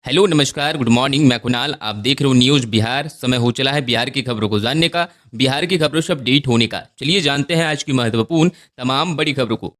Hello नमस्कार good morning. मैं कुणाल, आप देख रहे हो न्यूज़ बिहार। समय हो चला है बिहार की खबरों को जानने का, बिहार की खबरों से अपडेट होने का। चलिए जानते हैं आज की महत्वपूर्ण तमाम बड़ी खबरों को।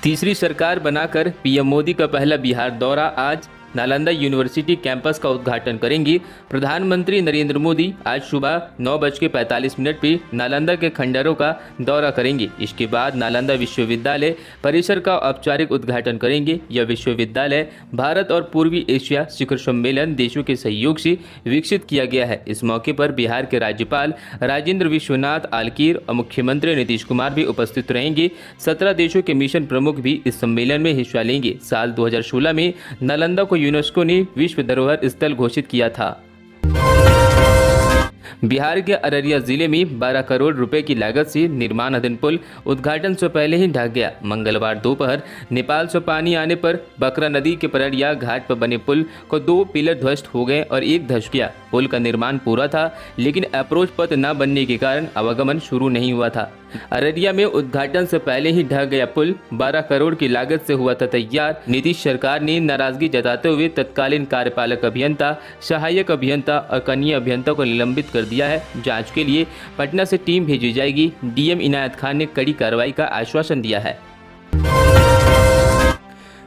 तीसरी सरकार बनाकर पीएम मोदी का पहला बिहार दौरा आज। नालंदा यूनिवर्सिटी कैंपस का उद्घाटन करेंगे प्रधानमंत्री नरेंद्र मोदी। आज सुबह 9:45 पे नालंदा के खंडरों का दौरा करेंगे। इसके बाद नालंदा विश्वविद्यालय परिसर का औपचारिक उद्घाटन करेंगे। यह विश्वविद्यालय भारत और पूर्वी एशिया शिखर सम्मेलन देशों के सहयोग से विकसित किया गया है। इस मौके पर बिहार के राज्यपाल राजेंद्र विश्वनाथ आलकीर और मुख्यमंत्री नीतीश कुमार भी उपस्थित रहेंगे। 17 देशों के मिशन प्रमुख भी इस सम्मेलन में हिस्सा लेंगे। साल 2016 में नालंदा को यूनेस्को ने विश्व धरोहर स्थल घोषित किया था। बिहार के अररिया जिले में 12 करोड़ रुपए की लागत से निर्माणाधीन पुल उद्घाटन से पहले ही ढह गया। मंगलवार दोपहर नेपाल से पानी आने पर बकरा नदी के पररिया घाट पर बने पुल को 2 पिलर ध्वस्त हो गए और एक धंस गया। पुल का निर्माण पूरा था, लेकिन अप्रोच पथ न बनने के कारण आवागमन शुरू नहीं हुआ था। अररिया में उद्घाटन से पहले ही ढह गया पुल 12 करोड़ की लागत से हुआ था तैयार। नीतीश सरकार ने नाराजगी जताते हुए तत्कालीन कार्यपालक अभियंता, सहायक अभियंता और कनीय अभियंता को निलंबित कर दिया है। जांच के लिए पटना से टीम भेजी जाएगी। डीएम इनायत खान ने कड़ी कार्रवाई का आश्वासन दिया है।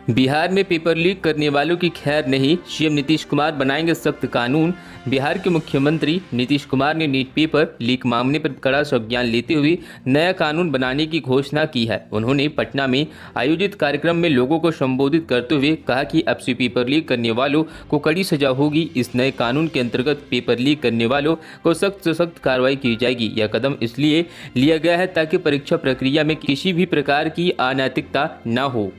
बिहार में पेपर लीक करने वालों की खैर नहीं, सीएम नीतीश कुमार बनाएंगे सख्त कानून। बिहार के मुख्यमंत्री नीतीश कुमार ने नीट पेपर लीक मामले पर कड़ा संज्ञान लेते हुए नया कानून बनाने की घोषणा की है। उन्होंने पटना में आयोजित कार्यक्रम में लोगों को संबोधित करते हुए कहा कि अब से पेपर लीक करने वालों को कड़ी सजा होगी। इस नए कानून के अंतर्गत पेपर लीक करने वालों को सख्त से सख्त कार्रवाई की जाएगी। यह कदम इसलिए लिया गया है ताकि परीक्षा प्रक्रिया में किसी भी प्रकार की अनैतिकता न हो।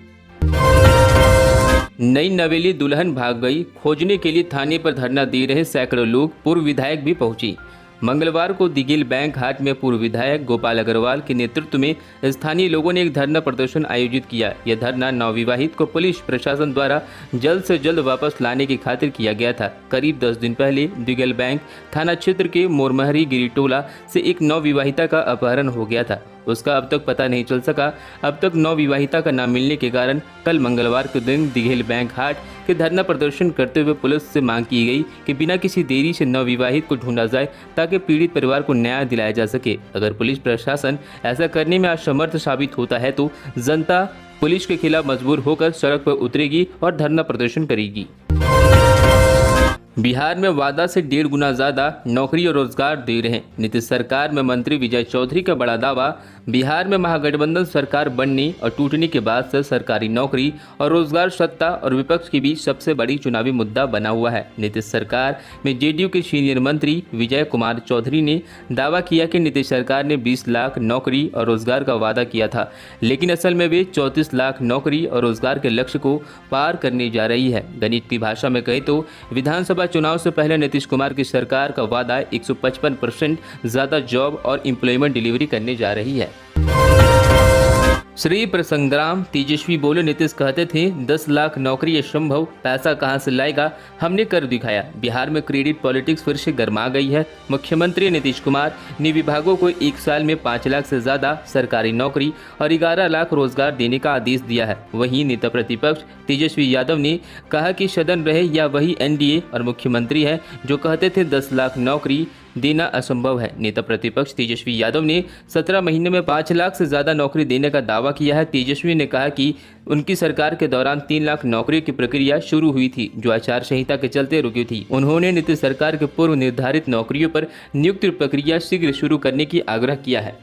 नई नवेली दुल्हन भाग गई, खोजने के लिए थाने पर धरना दे रहे सैकड़ों लोग। पूर्व विधायक भी पहुंची। मंगलवार को दिगिल बैंक हाट में पूर्व विधायक गोपाल अग्रवाल के नेतृत्व में स्थानीय लोगों ने एक धरना प्रदर्शन आयोजित किया। यह धरना नवविवाहित को पुलिस प्रशासन द्वारा जल्द से जल्द वापस लाने की खातिर किया गया था। करीब 10 दिन पहले दिगिल बैंक थाना क्षेत्र के मोरमहरी गिरिटोला से एक नवविवाहिता का अपहरण हो गया था। उसका अब तक पता नहीं चल सका। अब तक नवविवाहिता का नाम मिलने के कारण कल मंगलवार के दिन दिघेल बैंक हाट के धरना प्रदर्शन करते हुए पुलिस से मांग की गई कि बिना किसी देरी से नवविवाहित को ढूंढा जाए ताकि पीड़ित परिवार को न्याय दिलाया जा सके। अगर पुलिस प्रशासन ऐसा करने में असमर्थ साबित होता है तो जनता पुलिस के खिलाफ मजबूर होकर सड़क पर उतरेगी और धरना प्रदर्शन करेगी। बिहार में वादा से 1.5 गुना ज्यादा नौकरी और रोजगार दे रहे हैं। नीतीश सरकार में मंत्री विजय चौधरी का बड़ा दावा। बिहार में महागठबंधन सरकार बनने और टूटने के बाद से सरकारी नौकरी और रोजगार सत्ता और विपक्ष के बीच सबसे बड़ी चुनावी मुद्दा बना हुआ है। नीतीश सरकार में जेडीयू के सीनियर मंत्री विजय कुमार चौधरी ने दावा किया कि नीतीश सरकार ने 20 लाख नौकरी और रोजगार का वादा किया था, लेकिन असल में वे 34 लाख नौकरी और रोजगार के लक्ष्य को पार करने जा रही है। गणित की भाषा में कहें तो विधानसभा चुनाव से पहले नीतीश कुमार की सरकार का वादा 155% ज्यादा जॉब और एम्प्लॉयमेंट डिलीवरी करने जा रही है। श्री प्रसंग्राम तेजस्वी बोले, नीतीश कहते थे 10 लाख नौकरी असंभव, पैसा कहां से लाएगा, हमने कर दिखाया। बिहार में क्रेडिट पॉलिटिक्स फिर से गर्मा गई है। मुख्यमंत्री नीतीश कुमार ने विभागों को 1 साल में 5 लाख से ज्यादा सरकारी नौकरी और 11 लाख रोजगार देने का आदेश दिया है। वहीं नेता प्रतिपक्ष तेजस्वी यादव ने कहा कि सदन रहे या वही एनडीए और मुख्यमंत्री है जो कहते थे 10 लाख नौकरी देना असंभव है। नेता प्रतिपक्ष तेजस्वी यादव ने 17 महीने में 5 लाख से ज्यादा नौकरी देने का दावा किया है। तेजस्वी ने कहा कि उनकी सरकार के दौरान 3 लाख नौकरी की प्रक्रिया शुरू हुई थी, जो आचार संहिता के चलते रुकी थी। उन्होंने नीतीश सरकार के पूर्व निर्धारित नौकरियों पर नियुक्ति प्रक्रिया शीघ्र शुरू करने की आग्रह किया है।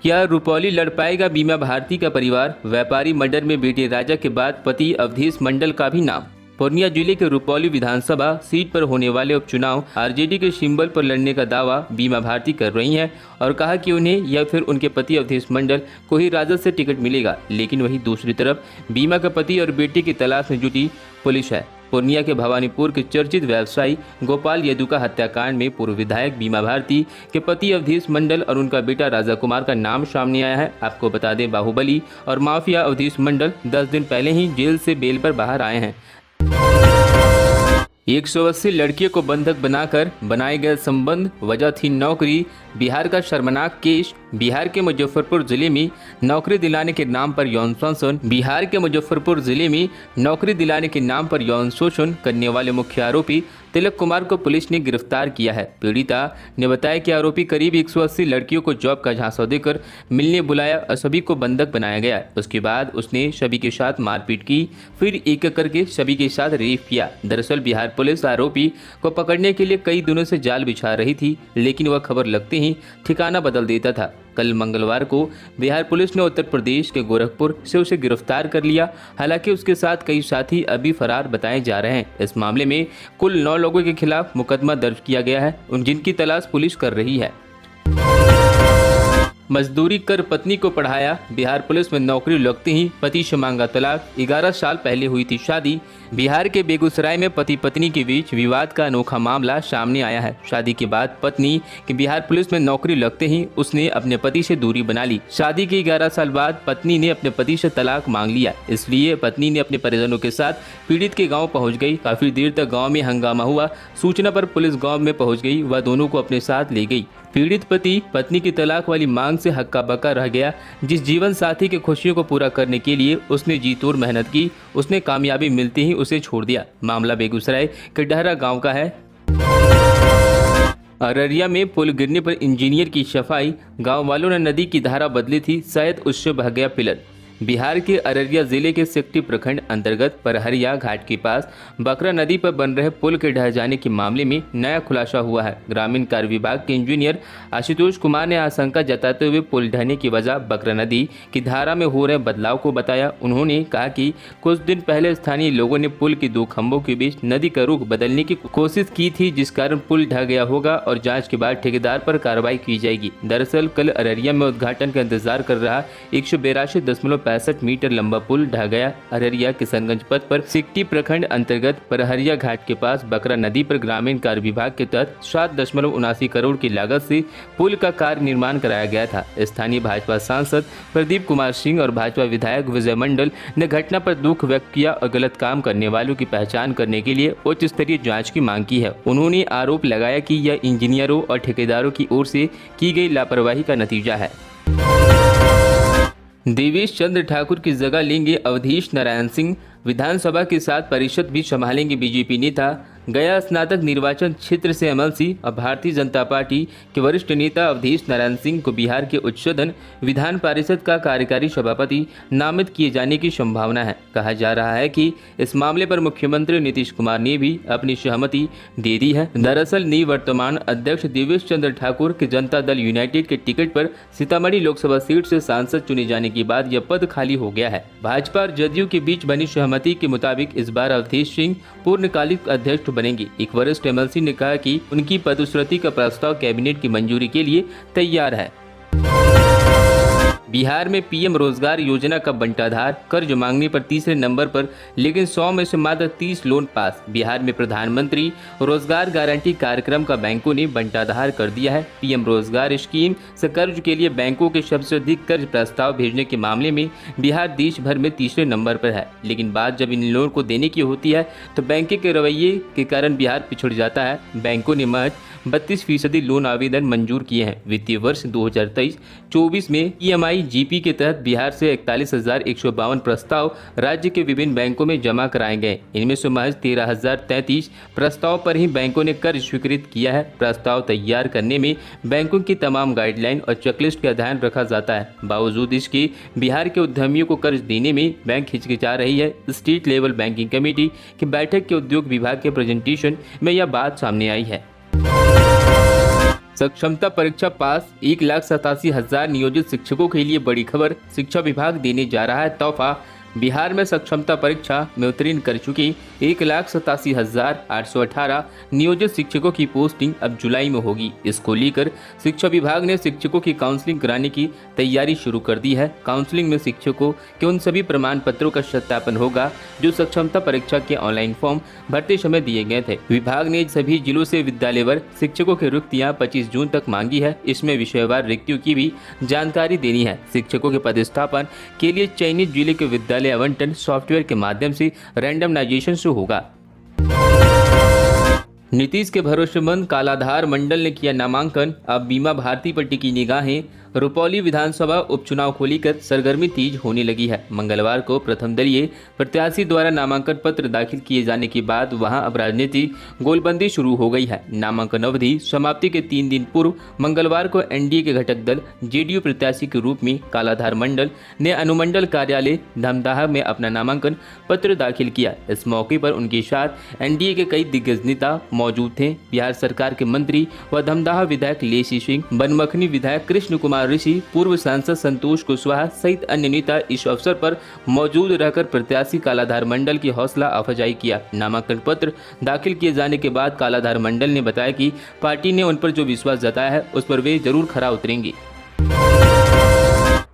क्या रुपौली लड़ पाएगा बीमा भारती का परिवार? व्यापारी मर्डर में बेटे राजा के बाद पति अवधेश मंडल का भी नाम। पूर्णिया जिले के रुपौली विधानसभा सीट पर होने वाले उपचुनाव आरजेडी के सिंबल पर लड़ने का दावा बीमा भारती कर रही हैं और कहा कि उन्हें या फिर उनके पति अवधेश मंडल को ही राजद से टिकट मिलेगा। लेकिन वहीं दूसरी तरफ बीमा का पति और बेटे की तलाश में जुटी पुलिस है। पूर्णिया के भवानीपुर के चर्चित व्यवसायी गोपाल यदुका हत्याकांड में पूर्व विधायक बीमा भारती के पति अवधेश मंडल और उनका बेटा राजा कुमार का नाम सामने आया है। आपको बता दें, बाहुबली और माफिया अवधेश मंडल 10 दिन पहले ही जेल से बेल पर बाहर आए हैं। 180 लड़कियों को बंधक बनाकर बनाए गए संबंध, वजह थी नौकरी। बिहार का शर्मनाक केस। बिहार के मुजफ्फरपुर जिले में नौकरी दिलाने के नाम पर यौन शोषण बिहार के मुजफ्फरपुर जिले में नौकरी दिलाने के नाम पर यौन शोषण करने वाले मुख्य आरोपी तिलक कुमार को पुलिस ने गिरफ्तार किया है। पीड़िता ने बताया कि आरोपी करीब 180 लड़कियों को जॉब का झांसा देकर मिलने बुलाया और सभी को बंधक बनाया गया। उसके बाद उसने सभी के साथ मारपीट की, फिर एक एक करके सभी के साथ रेप किया। दरअसल बिहार पुलिस आरोपी को पकड़ने के लिए कई दिनों से जाल बिछा रही थी, लेकिन वह खबर लगते ही ठिकाना बदल देता था। कल मंगलवार को बिहार पुलिस ने उत्तर प्रदेश के गोरखपुर से उसे गिरफ्तार कर लिया। हालांकि उसके साथ कई साथी अभी फरार बताए जा रहे हैं। इस मामले में कुल 9 लोगों के खिलाफ मुकदमा दर्ज किया गया है, जिनकी तलाश पुलिस कर रही है। मजदूरी कर पत्नी को पढ़ाया, बिहार पुलिस में नौकरी लगते ही पति से मांगा तलाक। 11 साल पहले हुई थी शादी। बिहार के बेगूसराय में पति पत्नी के बीच विवाद का अनोखा मामला सामने आया है। शादी के बाद पत्नी की बिहार पुलिस में नौकरी लगते ही उसने अपने पति से दूरी बना ली। शादी के 11 साल बाद पत्नी ने अपने पति से तलाक मांग लिया। इसलिए पत्नी ने अपने परिजनों के साथ पीड़ित के गाँव पहुँच गई। काफी देर तक गाँव में हंगामा हुआ। सूचना पर पुलिस गाँव में पहुँच गई। वह दोनों को अपने साथ ले गई। पीड़ित पति पत्नी की तलाक वाली मांग से हक्का बक्का रह गया। जिस जीवन साथी की खुशियों को पूरा करने के लिए उसने जी तोड़ मेहनत की, उसने कामयाबी मिलते ही उसे छोड़ दिया। मामला बेगूसराय के डहरा गांव का है। अररिया में पुल गिरने पर इंजीनियर की सफाई, गांव वालों ने नदी की धारा बदली थी, शायद उससे बह गया पिलर। बिहार के अररिया जिले के सिकटी प्रखंड अंतर्गत परहरिया घाट के पास बकरा नदी पर बन रहे पुल के ढह जाने के मामले में नया खुलासा हुआ है। ग्रामीण कार्य विभाग के इंजीनियर आशुतोष कुमार ने आशंका जताते हुए पुल ढहने की वजह बकरा नदी की धारा में हो रहे बदलाव को बताया। उन्होंने कहा कि कुछ दिन पहले स्थानीय लोगों ने पुल के 2 खंभों के बीच नदी का रुख बदलने की कोशिश की थी, जिस कारण पुल ढह गया होगा और जाँच के बाद ठेकेदार पर कार्रवाई की जाएगी। दरअसल कल अररिया में उद्घाटन का इंतजार कर रहा 182.65 मीटर लंबा पुल ढह गया। अररिया किशनगंज पथ पर सिकटी प्रखंड अंतर्गत परहरिया घाट के पास बकरा नदी पर ग्रामीण कार्य विभाग के तहत 7.79 करोड़ की लागत से पुल का कार्य निर्माण कराया गया था। स्थानीय भाजपा सांसद प्रदीप कुमार सिंह और भाजपा विधायक विजय मंडल ने घटना पर दुख व्यक्त किया और गलत काम करने वालों की पहचान करने के लिए उच्च स्तरीय जाँच की मांग की है। उन्होंने आरोप लगाया कि यह इंजीनियरों और ठेकेदारों की ओर से की गई लापरवाही का नतीजा है। देवेश चंद्र ठाकुर की जगह लेंगे अवधेश नारायण सिंह, विधानसभा के साथ परिषद भी संभालेंगे बीजेपी नेता। गया स्नातक निर्वाचन क्षेत्र से एमएलसी और भारतीय जनता पार्टी के वरिष्ठ नेता अवधेश नारायण सिंह को बिहार के उच्च सदन विधान परिषद का कार्यकारी सभापति नामित किए जाने की संभावना है। कहा जा रहा है कि इस मामले पर मुख्यमंत्री नीतीश कुमार ने भी अपनी सहमति दे दी है। दरअसल निवर्तमान अध्यक्ष देवेश चंद्र ठाकुर के जनता दल यूनाइटेड के टिकट पर सीतामढ़ी लोकसभा सीट से सांसद चुने जाने के बाद यह पद खाली हो गया है। भाजपा और जदयू के बीच बनी सहमति के मुताबिक इस बार अवधेश सिंह पूर्णकालिक अध्यक्ष बनेंगे। एक वरिष्ठ एमएलसी ने कहा कि उनकी पदोन्नति का प्रस्ताव कैबिनेट की मंजूरी के लिए तैयार है। बिहार में पीएम रोजगार योजना का बंटाधार, कर्ज मांगने पर तीसरे नंबर पर, लेकिन 100 में से मात्र 30 लोन पास। बिहार में प्रधानमंत्री रोजगार गारंटी कार्यक्रम का बैंकों ने बंटाधार कर दिया है। पीएम रोजगार स्कीम से कर्ज के लिए बैंकों के सबसे अधिक कर्ज प्रस्ताव भेजने के मामले में बिहार देश भर में तीसरे नंबर पर है। लेकिन बात जब इन लोन को देने की होती है तो बैंकों के रवैये के कारण बिहार पिछड़ जाता है। बैंकों ने महज 32% लोन आवेदन मंजूर किए हैं। वित्तीय वर्ष 2023-24 में ईएमआई जीपी के तहत बिहार से 41,152 प्रस्ताव राज्य के विभिन्न बैंकों में जमा कराए गए। इनमें से महज 13,033 प्रस्ताव पर ही बैंकों ने कर्ज स्वीकृत किया है। प्रस्ताव तैयार करने में बैंकों की तमाम गाइडलाइन और चेकलिस्ट का ध्यान रखा जाता है। बावजूद इसके बिहार के उद्यमियों को कर्ज देने में बैंक हिचकिचा रही है। स्टेट लेवल बैंकिंग कमेटी की बैठक के उद्योग विभाग के प्रेजेंटेशन में यह बात सामने आई है। सक्षमता परीक्षा पास 1,87,000 नियोजित शिक्षकों के लिए बड़ी खबर, शिक्षा विभाग देने जा रहा है तोहफा। बिहार में सक्षमता परीक्षा में उत्तीर्ण कर चुकी 1,87,818 नियोजित शिक्षकों की पोस्टिंग अब जुलाई में होगी। इसको लेकर शिक्षा विभाग ने शिक्षकों की काउंसलिंग कराने की तैयारी शुरू कर दी है। काउंसलिंग में शिक्षकों के उन सभी प्रमाण पत्रों का सत्यापन होगा जो सक्षमता परीक्षा के ऑनलाइन फॉर्म भरते समय दिए गए थे। विभाग ने सभी जिलों से विद्यालयवार शिक्षकों की रिक्तियां 25 जून तक मांगी है। इसमें विषयवार रिक्तियों की भी जानकारी देनी है। शिक्षकों के पदस्थापन के लिए चयनित जिले के विद्यालय आवंटन सॉफ्टवेयर के माध्यम से रैंडमाइजेशन से होगा। नीतीश के भरोसेमंद कालाधार मंडल ने किया नामांकन, अब बीमा भारती पर टिकी निगाहें। रुपौली विधानसभा उपचुनाव को लेकर सरगर्मी तेज होने लगी है। मंगलवार को प्रथम दलीय प्रत्याशी द्वारा नामांकन पत्र दाखिल किए जाने के बाद वहां अब राजनीतिक गोलबंदी शुरू हो गई है। नामांकन अवधि समाप्ति के 3 दिन पूर्व मंगलवार को एनडीए के घटक दल जेडीयू प्रत्याशी के रूप में कालाधार मंडल ने अनुमंडल कार्यालय धमदाहा में अपना नामांकन पत्र दाखिल किया। इस मौके पर उनके साथ एनडीए के कई दिग्गज नेता मौजूद थे। बिहार सरकार के मंत्री व धमदाहा विधायक लेसी सिंह, बनमखनी विधायक कृष्ण कुमार ऋषि, पूर्व सांसद संतोष कुशवाहा सहित अन्य नेता इस अवसर पर मौजूद रहकर प्रत्याशी कालाधार मंडल की हौसला अफजाई किया। नामांकन पत्र दाखिल किए जाने के बाद कालाधार मंडल ने बताया कि पार्टी ने उन पर जो विश्वास जताया है उस पर वे जरूर खरा उतरेंगे।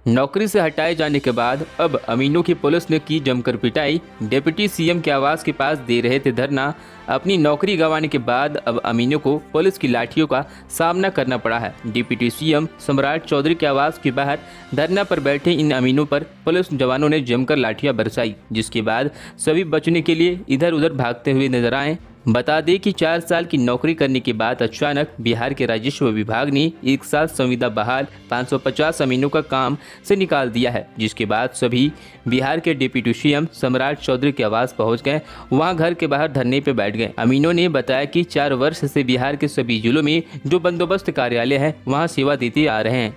नौकरी से हटाए जाने के बाद अब अमीनों की पुलिस ने की जमकर पिटाई। डिप्टी सीएम के आवास के पास दे रहे थे धरना। अपनी नौकरी गंवाने के बाद अब अमीनों को पुलिस की लाठियों का सामना करना पड़ा है। डिप्टी सीएम सम्राट चौधरी के आवास के बाहर धरना पर बैठे इन अमीनों पर पुलिस जवानों ने जमकर लाठियां बरसाई, जिसके बाद सभी बचने के लिए इधर उधर भागते हुए नजर आए। बता दें कि 4 साल की नौकरी करने के बाद अचानक बिहार के राजस्व विभाग ने एक साथ संविदा बहाल 550 अमीनों का काम से निकाल दिया है, जिसके बाद सभी बिहार के डिप्टी सीएम सम्राट चौधरी के आवास पहुंच गए। वहां घर के बाहर धरने पे बैठ गए। अमीनों ने बताया कि 4 वर्ष से बिहार के सभी जिलों में जो बंदोबस्त कार्यालय है वहां सेवा देते आ रहे हैं।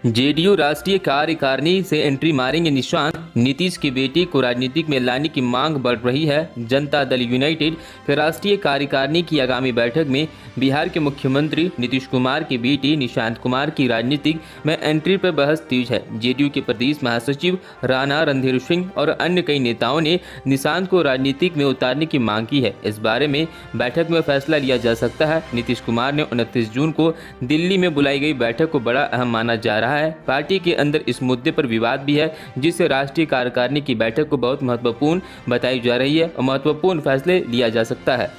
जेडीयू राष्ट्रीय कार्यकारिणी से एंट्री मारेंगे निशांत। नीतीश की बेटी को राजनीति में लाने की मांग बढ़ रही है। जनता दल यूनाइटेड के राष्ट्रीय कार्यकारिणी की आगामी बैठक में बिहार के मुख्यमंत्री नीतीश कुमार की बेटी निशांत कुमार की राजनीति में एंट्री पर बहस तेज है। जेडीयू के प्रदेश महासचिव राणा रणधीर सिंह और अन्य कई नेताओं ने निशांत को राजनीति में उतारने की मांग की है। इस बारे में बैठक में फैसला लिया जा सकता है। नीतीश कुमार ने 29 जून को दिल्ली में बुलाई गई बैठक को बड़ा अहम माना जा रहा है। पार्टी के अंदर इस मुद्दे पर विवाद भी है, जिससे राष्ट्रीय कार्यकारिणी की बैठक को बहुत महत्वपूर्ण बताई जा रही है और महत्वपूर्ण फैसले लिया जा सकता है।